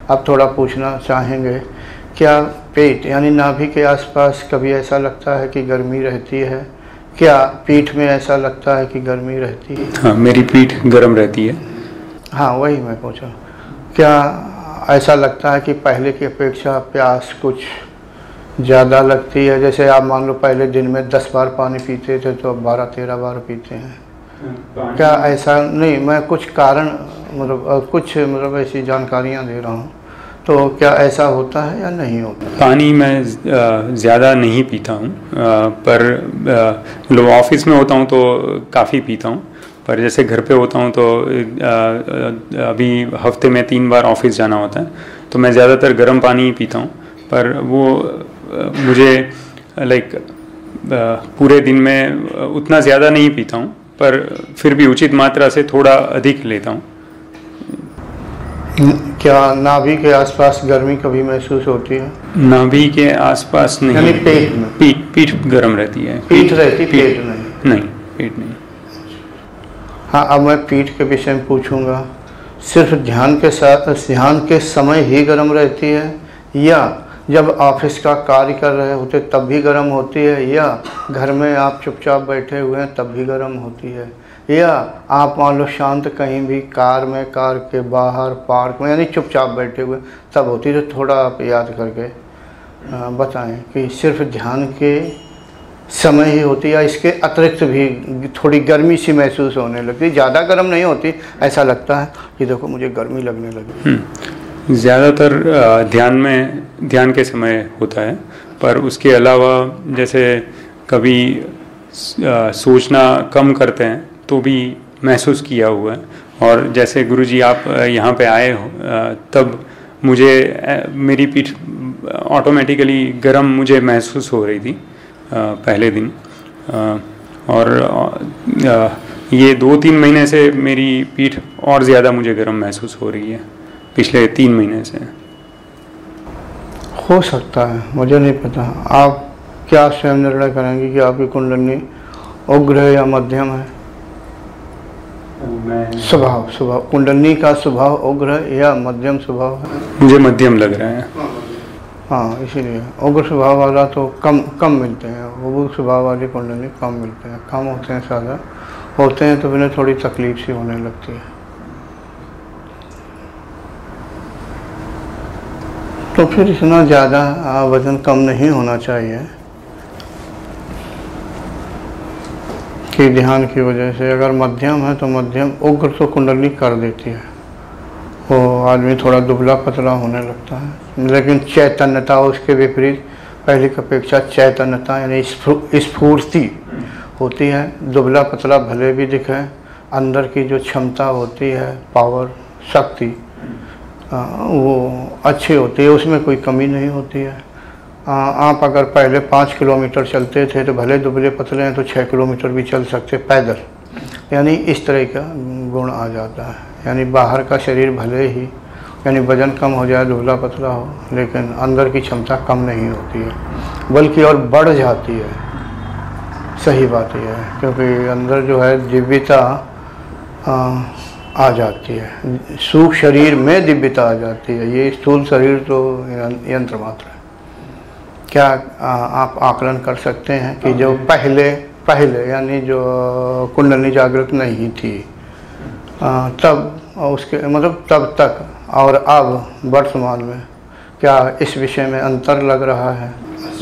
अब थोड़ा पूछना चाहेंगे, क्या पेट यानी नाभि के आसपास कभी ऐसा लगता है कि गर्मी रहती है? क्या पीठ में ऐसा लगता है कि गर्मी रहती है? हाँ, मेरी पीठ गर्म रहती है। हाँ, वही मैं पूछा। क्या ऐसा लगता है कि पहले की अपेक्षा प्यास कुछ ज़्यादा लगती है? जैसे आप मान लो पहले दिन में 10 बार पानी पीते थे तो अब 12-13 बार पीते हैं। क्या ऐसा नहीं, मैं कुछ कारण मतलब ऐसी जानकारियाँ दे रहा हूँ, तो क्या ऐसा होता है या नहीं होता? पानी मैं ज़्यादा नहीं पीता हूँ, पर मतलब ऑफिस में होता हूँ तो काफ़ी पीता हूँ। पर जैसे घर पे होता हूँ तो अभी हफ्ते में 3 बार ऑफिस जाना होता है, तो मैं ज़्यादातर गर्म पानी ही पीता हूँ। पर वो मुझे पूरे दिन में उतना ज़्यादा नहीं पीता हूँ, पर फिर भी उचित मात्रा से थोड़ा अधिक लेता हूँ। क्या नाभि के आसपास गर्मी कभी महसूस होती है? नाभि के आसपास नहीं, यानी पेट में? पीठ गर्म रहती है। पीठ रहती, पेट नहीं? नहीं, पेट नहीं। हाँ, अब मैं पीठ के विषय में पूछूंगा। सिर्फ ध्यान के समय ही गर्म रहती है, या जब ऑफिस का कार्य कर रहे होते तब भी गर्म होती है, या घर में आप चुपचाप बैठे हुए हैं तब भी गर्म होती है, या आप मान लो शांत कहीं भी कार के बाहर पार्क में यानी चुपचाप बैठे हुए तब होती है? तो थोड़ा आप याद करके बताएं कि सिर्फ ध्यान के समय ही होती है या इसके अतिरिक्त भी थोड़ी गर्मी सी महसूस होने लगती? ज़्यादा गर्म नहीं होती, ऐसा लगता है कि देखो मुझे गर्मी लगने लगी। ज़्यादातर ध्यान के समय होता है, पर उसके अलावा जैसे कभी सोचना कम करते हैं तो भी महसूस किया हुआ है। और जैसे गुरुजी आप यहाँ पे आए हो तब मेरी पीठ ऑटोमेटिकली गर्म मुझे महसूस हो रही थी पहले दिन, और ये 2-3 महीने से मेरी पीठ और ज़्यादा मुझे गर्म महसूस हो रही है पिछले 3 महीने से। हो सकता है, मुझे नहीं पता। आप क्या स्वयं निर्णय करेंगे कि आपकी कुंडली उग्र है या मध्यम है? स्वभाव कुंडली का स्वभाव उग्र है या मध्यम स्वभाव है? मुझे मध्यम लग रहा है। हाँ, इसीलिए उग्र स्वभाव वाला तो कम मिलते हैं। उग्र स्वभाव वाली कुंडली कम मिलते हैं, कम होते हैं। ज़्यादा होते हैं तो उन्हें थोड़ी तकलीफ सी होने लगती है। तो फिर इतना ज़्यादा वजन कम नहीं होना चाहिए कि ध्यान की वजह से। अगर मध्यम है तो मध्यम, उग्र तो कुंडली कर देती है, वो आदमी थोड़ा दुबला पतला होने लगता है। लेकिन चैतन्यता उसके विपरीत, पहले की अपेक्षा चैतन्यता यानी स्फूर्ति होती है। दुबला पतला भले भी दिखे, अंदर की जो क्षमता होती है, पावर, शक्ति, वो अच्छी होती है, उसमें कोई कमी नहीं होती है। आप अगर पहले 5 किलोमीटर चलते थे तो भले दुबले पतले हैं तो 6 किलोमीटर भी चल सकते पैदल, यानी इस तरह का गुण आ जाता है। यानी बाहर का शरीर भले ही यानी वजन कम हो जाए, दुबला पतला हो, लेकिन अंदर की क्षमता कम नहीं होती है, बल्कि और बढ़ जाती है। सही बात यह है, क्योंकि अंदर जो है दिव्यता आ जाती है। सूक्ष्म शरीर में दिव्यता आ जाती है। ये स्थूल शरीर तो यंत्र मात्र है। क्या आप आकलन कर सकते हैं कि जो पहले यानी जो कुंडली जागृत नहीं थी तब उसके मतलब तब तक और अब वर्तमान में क्या इस विषय में अंतर लग रहा है?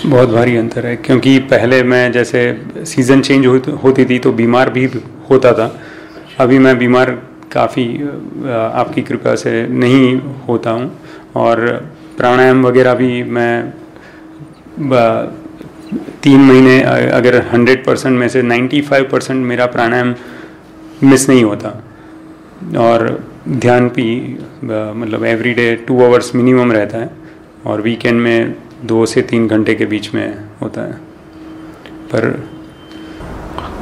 बहुत भारी अंतर है, क्योंकि पहले मैं जैसे सीज़न चेंज होती थी तो बीमार भी होता था। अभी मैं बीमार काफ़ी आपकी कृपा से नहीं होता हूँ, और प्राणायाम वगैरह भी मैं 3 महीने अगर 100% में से 95% मेरा प्राणायाम मिस नहीं होता, और ध्यान भी मतलब एवरीडे 2 आवर्स मिनिमम रहता है, और वीकेंड में 2 से 3 घंटे के बीच में होता है। पर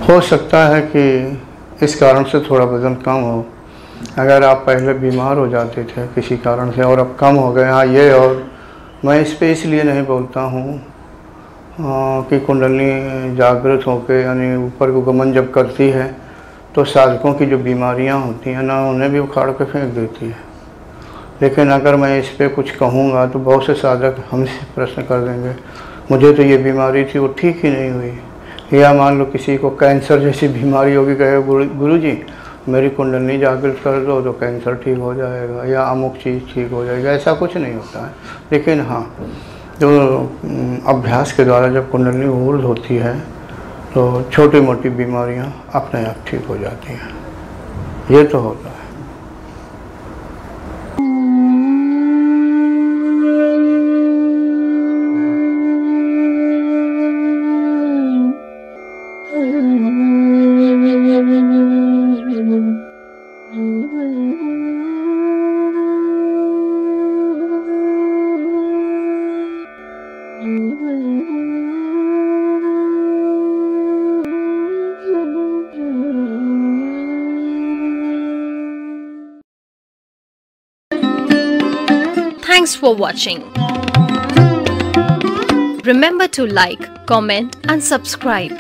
हो सकता है कि इस कारण से थोड़ा वजन कम हो, अगर आप पहले बीमार हो जाते थे किसी कारण से और अब कम हो गए, हाँ ये, और मैं इस पे इसलिए नहीं बोलता हूँ कि कुंडली जागृत होकर यानी ऊपर को गमन जब करती है तो साधकों की जो बीमारियाँ होती हैं ना, उन्हें भी उखाड़ के फेंक देती है। लेकिन अगर मैं इस पे कुछ कहूँगा तो बहुत से साधक हमसे प्रश्न कर देंगे, मुझे तो ये बीमारी थी वो ठीक ही नहीं हुई। या मान लो किसी को कैंसर जैसी बीमारी होगी, कहे गुरुजी मेरी कुंडली जागृत कर दो तो कैंसर ठीक हो जाएगा या अमुक चीज़ ठीक हो जाएगा। ऐसा कुछ नहीं होता है। लेकिन हाँ, जो अभ्यास के द्वारा जब कुंडली ऊर्ध्व होती है तो छोटी मोटी बीमारियां अपने आप ठीक हो जाती हैं। ये तो होता है। Thanks for watching. Remember to like, comment and subscribe.